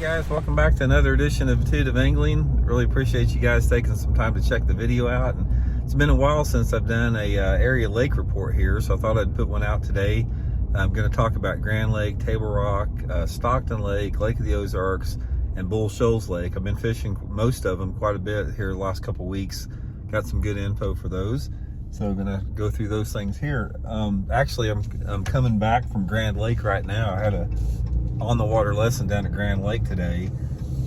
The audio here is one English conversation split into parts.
Guys, welcome back to another edition of Intuitive Angling. Really appreciate you guys taking some time to check the video out. And it's been a while since I've done a area lake report here, so I thought I'd put one out today. I'm going to talk about Grand Lake, Table Rock, Stockton Lake, Lake of the Ozarks, and Shoals Lake. I've been fishing most of them quite a bit here the last couple weeks. Got some good info for those, so I'm going to go through those things here. Actually, I'm coming back from Grand Lake right now. I had a on the water lesson down at Grand Lake today,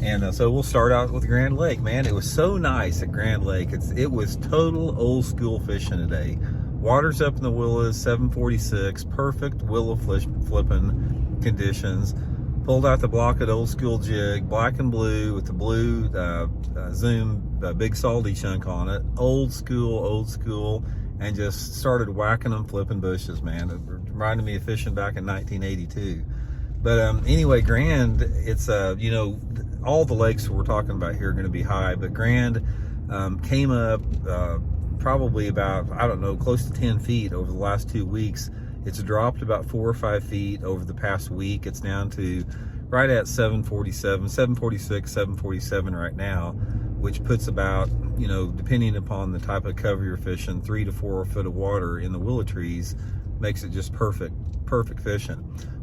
and so we'll start out with Grand Lake. Man, it was so nice at Grand Lake. It was total old school fishing today. Water's up in the willows, 746, perfect willow flipping conditions. Pulled out the block at old school jig, black and blue with the blue zoom big salty chunk on it, old school, and just started whacking them, flipping bushes. Man, it reminded me of fishing back in 1982. But anyway, Grand, it's, you know, all the lakes we're talking about here are going to be high, but Grand came up probably about, I don't know, close to 10 feet over the last 2 weeks. It's dropped about 4 or 5 feet over the past week. It's down to right at 746, 747 right now, which puts about, you know, depending upon the type of cover you're fishing, 3 to 4 foot of water in the willow trees makes it just perfect fishing.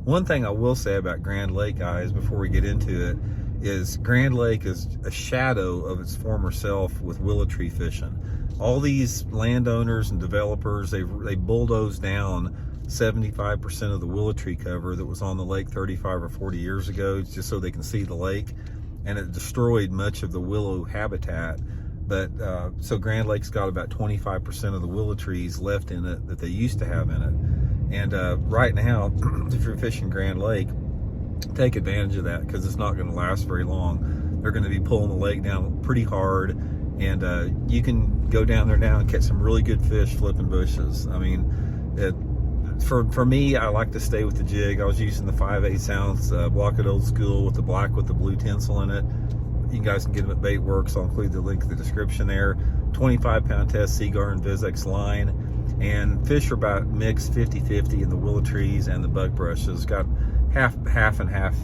One thing I will say about Grand Lake, guys, before we get into it, is Grand Lake is a shadow of its former self with willow tree fishing. All these landowners and developers, they bulldozed down 75% of the willow tree cover that was on the lake 35 or 40 years ago, just so they can see the lake, and it destroyed much of the willow habitat. But so Grand Lake's got about 25% of the willow trees left in it that they used to have in it. And right now, if you're fishing Grand Lake, take advantage of that, because it's not going to last very long. They're going to be pulling the lake down pretty hard, and you can go down there now and catch some really good fish flipping bushes. I mean, for me, I like to stay with the jig. I was using the 5/8 ounce block at old school with the black with the blue tinsel in it. You guys can get them at Bait Works. I'll include the link in the description there. 25-pound test Seagar and Vizex line. And fish are about mixed 50-50 in the willow trees and the bug brushes. Got half and half,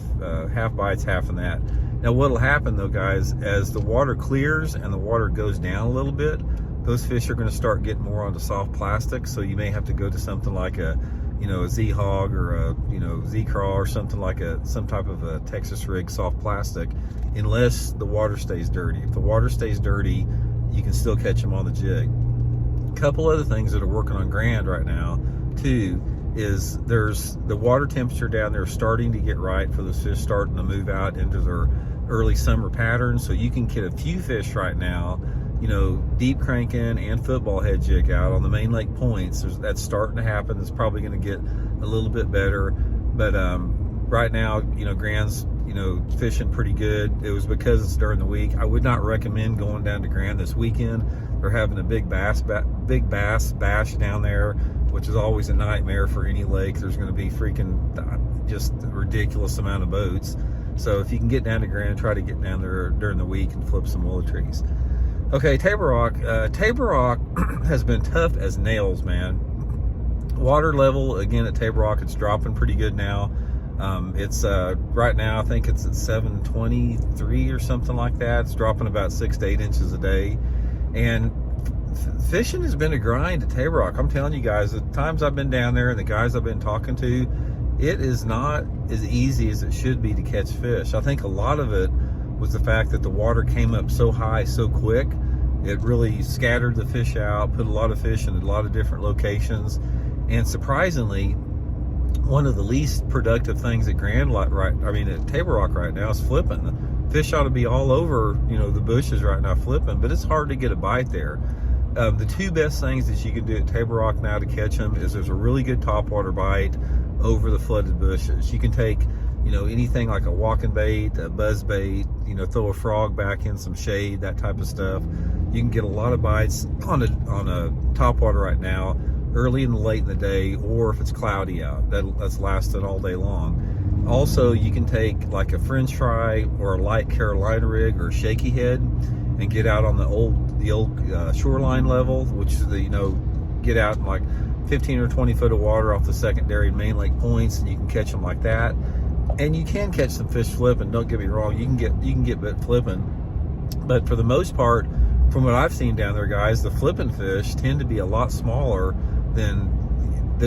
half bites, half in that. Now what'll happen though, guys, as the water clears and the water goes down a little bit, those fish are going to start getting more onto soft plastic. So you may have to go to something like a, you know, a Z-Hog or a, you know, Z-Craw or something like some type of a Texas rig soft plastic, unless the water stays dirty. If the water stays dirty, you can still catch them on the jig. Couple other things that are working on Grand right now too is there's the water temperature down there starting to get right for the fish starting to move out into their early summer pattern. So you can get a few fish right now, you know, deep cranking and football head jig out on the main lake points. That's starting to happen. It's probably going to get a little bit better, but right now, you know, Grand's, you know, fishing pretty good. It was because it's during the week. I would not recommend going down to Grand this weekend. They're having a big bass bash down there, which is always a nightmare for any lake. There's going to be freaking just a ridiculous amount of boats. So if you can get down to Grand, try to get down there during the week and flip some willow trees. Okay, Table Rock. Table Rock has been tough as nails, man. Water level, again, at Table Rock, it's dropping pretty good now. It's right now, I think it's at 723 or something like that. It's dropping about 6 to 8 inches a day. And fishing has been a grind at Table Rock. I'm telling you guys, the times I've been down there and the guys I've been talking to, it is not as easy as it should be to catch fish. I think a lot of it was the fact that the water came up so high so quick. It really scattered the fish out, put a lot of fish in a lot of different locations. And surprisingly, one of the least productive things at at Table Rock right now is flipping. Fish ought to be all over, you know, the bushes right now flipping, but it's hard to get a bite there. The two best things that you can do at Table Rock now to catch them is there's a really good topwater bite over the flooded bushes. You can take, you know, anything like a walking bait, a buzz bait, you know, throw a frog back in some shade, that type of stuff. You can get a lot of bites on a topwater right now, early and late in the day, or if it's cloudy out, that's lasted all day long. Also, you can take like a French fry or a light Carolina rig or shaky head and get out on the old shoreline level, which is the, you know, get out in like 15 or 20 foot of water off the secondary main lake points, and you can catch them like that. And you can catch some fish flipping, don't get me wrong, you can get bit flipping, but for the most part, from what I've seen down there, guys, the flipping fish tend to be a lot smaller than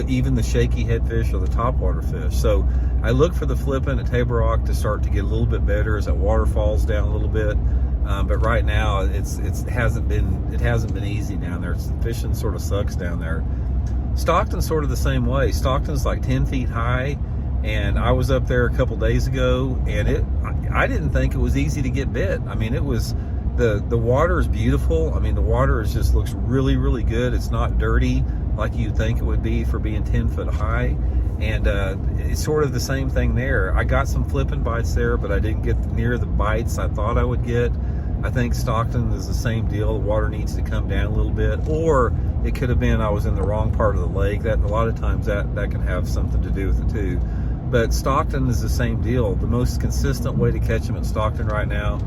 even the shaky head fish or the topwater fish. So I look for the flipping at Table Rock to start to get a little bit better as that water falls down a little bit. But right now it hasn't been easy down there. The fishing sort of sucks down there. Stockton's sort of the same way. Stockton's like 10 feet high, and I was up there a couple days ago, and I didn't think it was easy to get bit. I mean, it was, the water is beautiful. I mean, the water just looks really, really good. It's not dirty like you'd think it would be for being 10 foot high. And it's sort of the same thing there. I got some flipping bites there, but I didn't get near the bites I thought I would get. I think Stockton is the same deal. The water needs to come down a little bit, or it could have been I was in the wrong part of the lake. That a lot of times that can have something to do with it too. But Stockton is the same deal. The most consistent way to catch them at Stockton right now,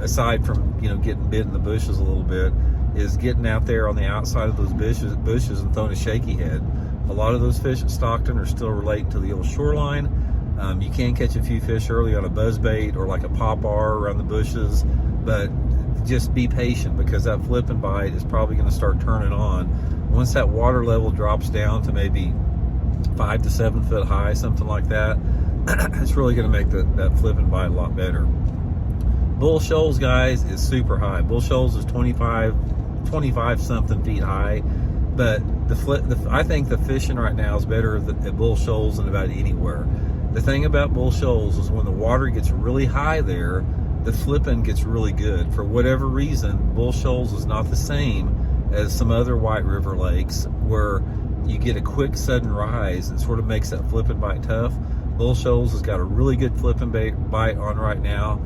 aside from getting bit in the bushes a little bit, is getting out there on the outside of those bushes and throwing a shaky head. A lot of those fish at Stockton are still relating to the old shoreline. You can catch a few fish early on a buzzbait or like a popar around the bushes, but just be patient, because that flipping bite is probably going to start turning on once that water level drops down to maybe 5 to 7 foot high, something like that. It's really going to make that flipping bite a lot better. Bull Shoals, guys, is super high. Bull Shoals is 25 something feet high, but I think the fishing right now is better at Bull Shoals than about anywhere. The thing about Bull Shoals is when the water gets really high there, the flipping gets really good. For whatever reason, Bull Shoals is not the same as some other White River lakes where you get a quick sudden rise and sort of makes that flipping bite tough. Bull Shoals has got a really good flipping bite on right now.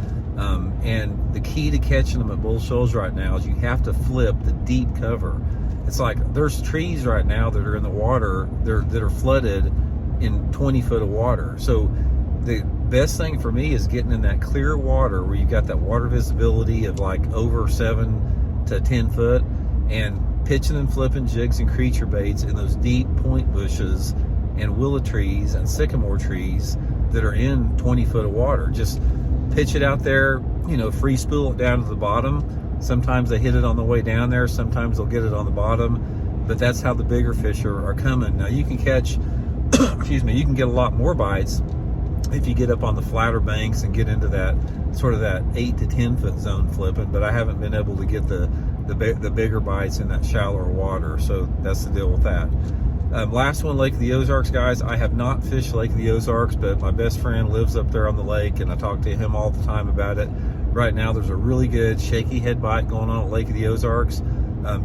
And the key to catching them at Bull Shoals right now is you have to flip the deep cover. It's like there's trees right now that are in the water that are flooded in 20 foot of water. So the best thing for me is getting in that clear water where you've got that water visibility of like over 7 to 10 foot, and pitching and flipping jigs and creature baits in those deep point bushes and willow trees and sycamore trees that are in 20 foot of water. Just pitch it out there, free spool it down to the bottom. Sometimes they hit it on the way down there, sometimes they'll get it on the bottom, but that's how the bigger fish are coming. Now you can catch excuse me, you can get a lot more bites if you get up on the flatter banks and get into that sort of that 8 to 10 foot zone flipping, but I haven't been able to get the bigger bites in that shallower water. So that's the deal with that. Last one, Lake of the Ozarks, guys. I have not fished Lake of the Ozarks, but my best friend lives up there on the lake, and I talk to him all the time about it. Right now, there's a really good shaky head bite going on at Lake of the Ozarks.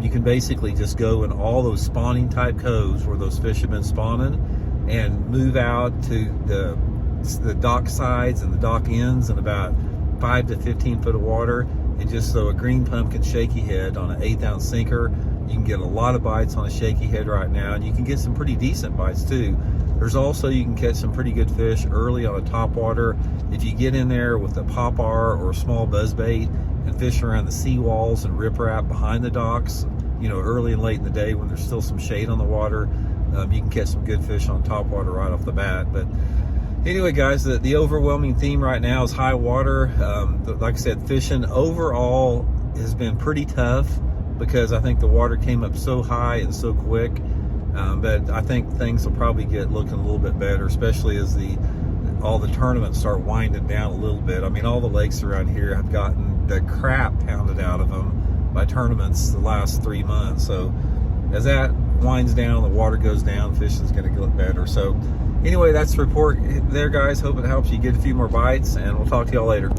You can basically just go in all those spawning type coves where those fish have been spawning and move out to the dock sides and the dock ends in about 5 to 15 foot of water, and just throw a green pumpkin shaky head on an 1/8 ounce sinker. You can get a lot of bites on a shaky head right now, and you can get some pretty decent bites too. There's also, you can catch some pretty good fish early on a topwater if you get in there with a popar or a small buzzbait and fish around the seawalls and riprap behind the docks, early and late in the day when there's still some shade on the water. You can catch some good fish on topwater right off the bat. But anyway, guys, the overwhelming theme right now is high water. Like I said, fishing overall has been pretty tough because I think the water came up so high and so quick. But I think things will probably get looking a little bit better, especially as all the tournaments start winding down a little bit. I mean, all the lakes around here have gotten the crap pounded out of them by tournaments the last 3 months. So as that winds down, the water goes down, fishing's going to get better. So anyway, that's the report there, guys. Hope it helps you get a few more bites, and we'll talk to y'all later.